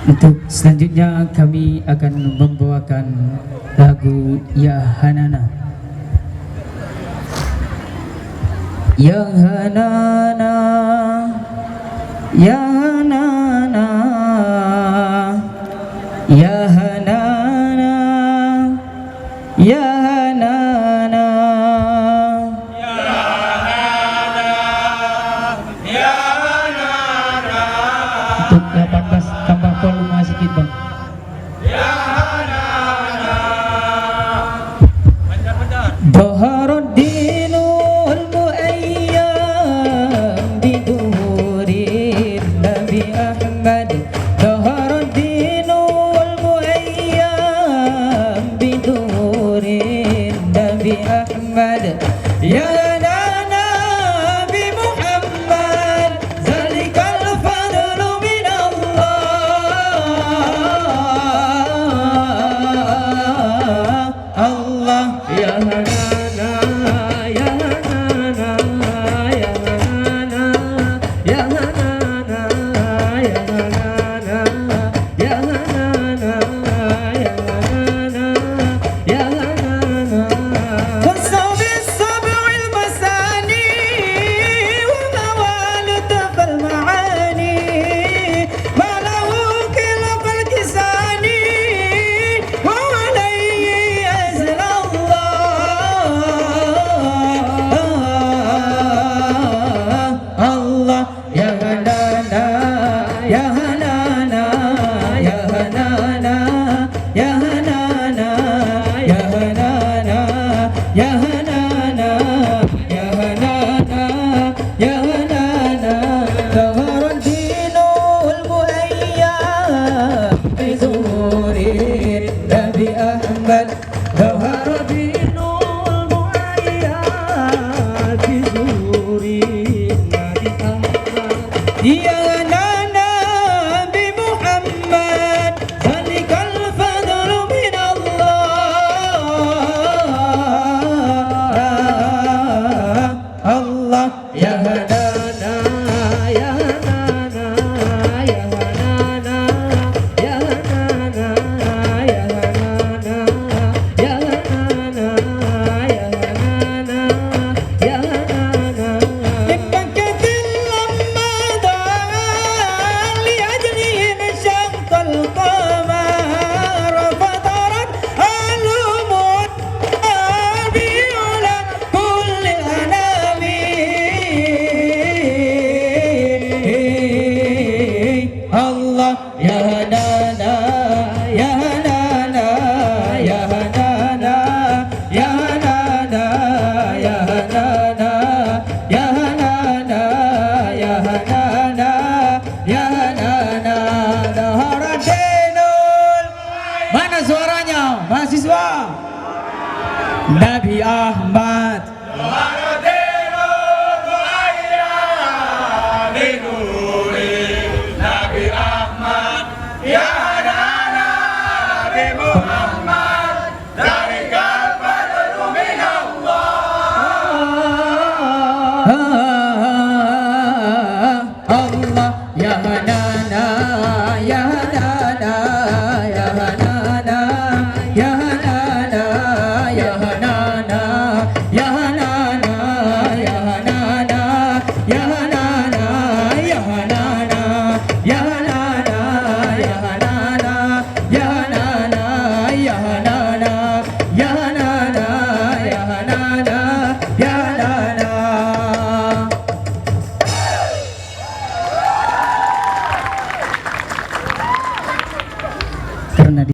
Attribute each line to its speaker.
Speaker 1: Untuk selanjutnya kami akan membawakan lagu Ya Hanana. Ya Hanana, Ya Hanana, Ya Hanana, Ya Hanana,
Speaker 2: Ya Hanana, Ya Hanana.
Speaker 1: Untuk 18 tambah volume sedikit bang.
Speaker 2: Ya Hanana. Benar-benar.
Speaker 1: Baharuddinul Muayyam biduhurin Nabi Ahmad. Baharuddinul Muayyam biduhurin Nabi Ahmad. Ya Allah, Ya Hanana, Ya Hanana, Ya Hanana, Ya Hanana, Ya Hanana, Ya Hanana, Ya Hanana, Ya Hanana. وصف السبع المثاني ونوال تقى المعاني ما له كلف الكساني Allah, Ya Hanana, Ya Hanana, Ya Hanana, Ya Hanana, Ya Hanana, Ya Hanana, Ya Hanana, Ya Hanana. Baharuddinul Muayyam bizuhurin Nabi Ahmad. Baharuddinul Muayyam bizuhurin Nabi Ahmad. Ya Nana bi Muhammad, zalikal fadlu min Allah. Allah, Ya Hanana, Ya Hanana, Ya Hanana, Ya Hanana, Ya Hanana, Ya Hanana, Ya Hanana, Ya Hanana. Ibakatil Ramadan liajli insyaq al-qamar fatarat al-umut bi'ula kulli anami. Allah, Ya Hanana, Ya Hanana, Ya Hanana, Ya Hanana, Ya Hanana, Ya Hanana, Ya Hanana, Ya Hanana. Baharuddinul, mana suaranya mahasiswa? Nabi Ahmad.